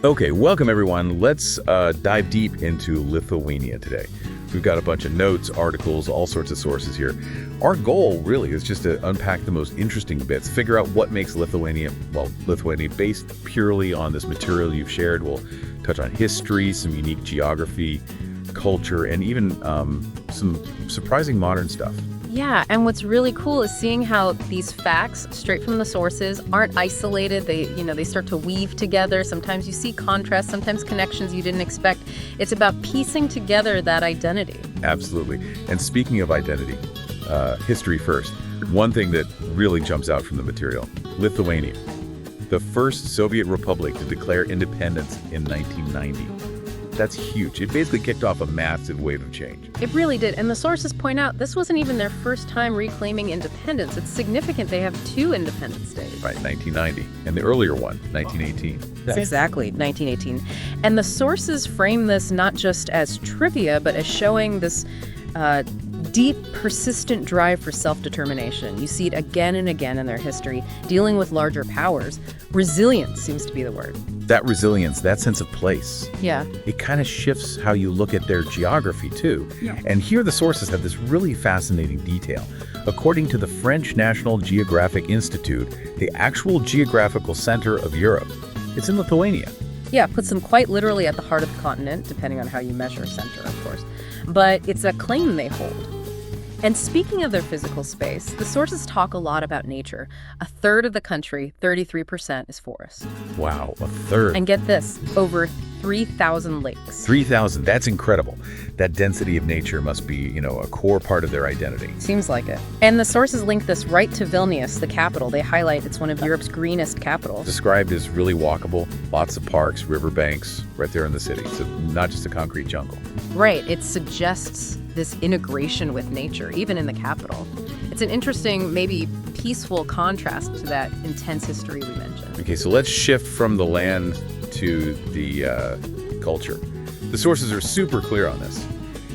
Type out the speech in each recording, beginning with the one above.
Okay, welcome everyone. Let's dive deep into Lithuania today. We've got a bunch of notes, articles, all sorts of sources here. Our goal really is just to unpack the most interesting bits, figure out what makes Lithuania based purely on this material you've shared. We'll touch on history, some unique geography, culture, and even some surprising modern stuff. Yeah, and what's really cool is seeing how these facts, straight from the sources, aren't isolated. They start to weave together. Sometimes you see contrasts, sometimes connections you didn't expect. It's about piecing together that identity. Absolutely. And speaking of identity, history first. One thing that really jumps out from the material, Lithuania, the first Soviet republic to declare independence in 1990. That's huge. It basically kicked off a massive wave of change. It really did. And the sources point out this wasn't even their first time reclaiming independence. It's significant they have two Independence Days. Right, 1990. And the earlier one, 1918. Exactly, 1918. And the sources frame this not just as trivia, but as showing this deep, persistent drive for self-determination. You see it again and again in their history, dealing with larger powers. Resilience seems to be the word. That resilience, that sense of place. Yeah. It kind of shifts how you look at their geography, too. Yeah. And here the sources have this really fascinating detail. According to the French National Geographic Institute, the actual geographical center of Europe, it's in Lithuania. Yeah, puts them quite literally at the heart of the continent, depending on how you measure center, of course. But it's a claim they hold. And speaking of their physical space, the sources talk a lot about nature. A third of the country, 33%, is forest. Wow, a third. And get this, over 3,000 lakes. 3,000, that's incredible. That density of nature must be, a core part of their identity. Seems like it. And the sources link this right to Vilnius, the capital. They highlight it's one of Europe's greenest capitals. Described as really walkable, lots of parks, riverbanks, right there in the city. So not just a concrete jungle. Right, it suggests this integration with nature, even in the capital. It's an interesting, maybe peaceful contrast to that intense history we mentioned. Okay, so let's shift from the land to the culture. The sources are super clear on this.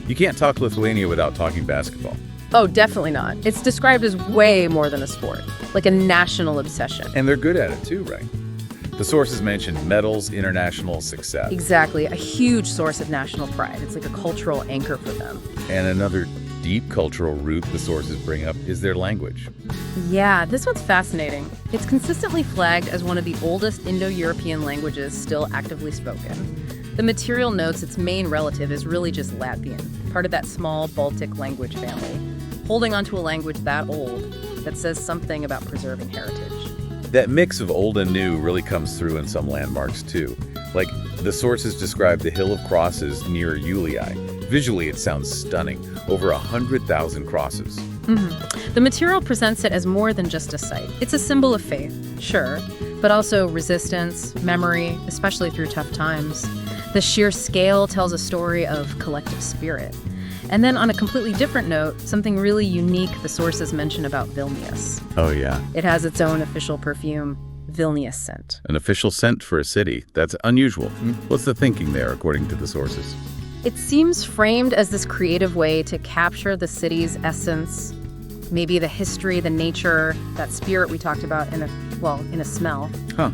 You can't talk Lithuania without talking basketball. Oh, definitely not. It's described as way more than a sport, like a national obsession. And they're good at it too, right? The sources mentioned medals, international success. Exactly, a huge source of national pride. It's like a cultural anchor for them. And another deep cultural root the sources bring up is their language. Yeah, this one's fascinating. It's consistently flagged as one of the oldest Indo-European languages still actively spoken. The material notes its main relative is really just Latvian, part of that small Baltic language family, holding onto a language that old that says something about preserving heritage. That mix of old and new really comes through in some landmarks too. Like the sources describe the Hill of Crosses near Ulei. Visually, it sounds stunning. Over 100,000 crosses. Mm-hmm. The material presents it as more than just a site. It's a symbol of faith, sure, but also resistance, memory, especially through tough times. The sheer scale tells a story of collective spirit. And then on a completely different note, something really unique the sources mention about Vilnius. Oh, yeah. It has its own official perfume, Vilnius scent. An official scent for a city. That's unusual. What's the thinking there, according to the sources? It seems framed as this creative way to capture the city's essence, maybe the history, the nature, that spirit we talked about in a smell. Huh.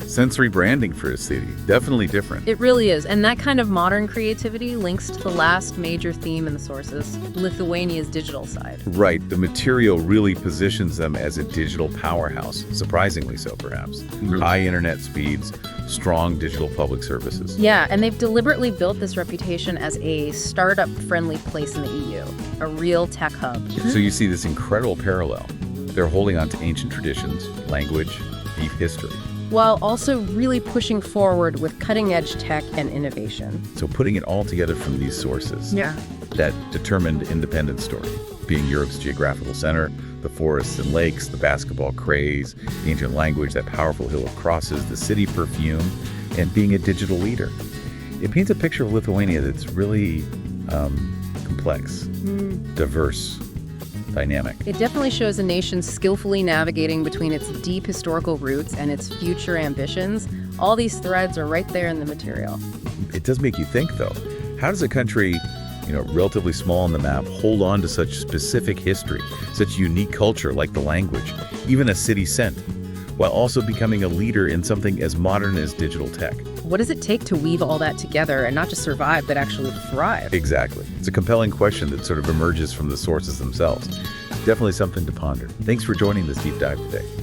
Sensory branding for a city. Definitely different. It really is. And that kind of modern creativity links to the last major theme in the sources, Lithuania's digital side. Right. The material really positions them as a digital powerhouse. Surprisingly so, perhaps. High internet speeds, strong digital public services. Yeah, and they've deliberately built this reputation as a startup-friendly place in the EU, a real tech hub. So you see this incredible parallel. They're holding on to ancient traditions, language, deep history, while also really pushing forward with cutting-edge tech and innovation. So putting it all together from these sources. Yeah. That determined independence story, being Europe's geographical center, the forests and lakes, the basketball craze, the ancient language, that powerful Hill of Crosses, the city perfume, and being a digital leader. It paints a picture of Lithuania that's really complex, diverse, dynamic. It definitely shows a nation skillfully navigating between its deep historical roots and its future ambitions. All these threads are right there in the material. It does make you think, though. How does a country, relatively small on the map, hold on to such specific history, such unique culture like the language, even a city scent, while also becoming a leader in something as modern as digital tech? what does it take to weave all that together and not just survive, but actually thrive? Exactly. It's a compelling question that sort of emerges from the sources themselves. Definitely something to ponder. Thanks for joining this deep dive today.